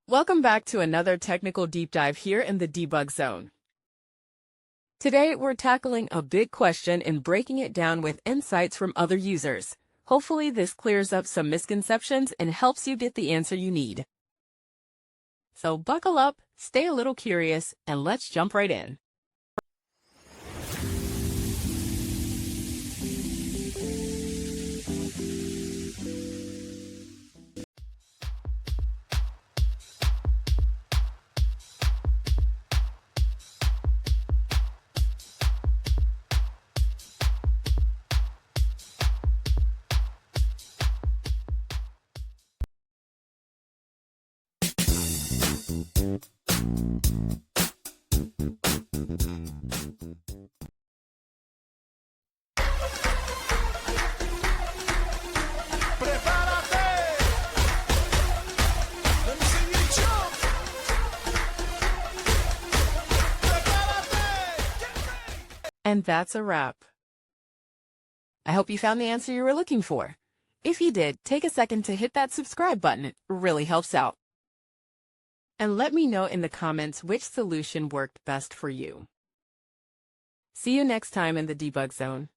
Welcome back to another technical deep dive here in the debug zone. Today, we're tackling a big question and breaking it down with insights from other users. Hopefully, this clears up some misconceptions and helps you get the answer you need. So buckle up, stay a little curious, and let's jump right in. And that's a wrap. I hope you found the answer you were looking for. If you did, take a second to hit that subscribe button. It really helps out. And let me know in the comments which solution worked best for you. See you next time in the debug zone.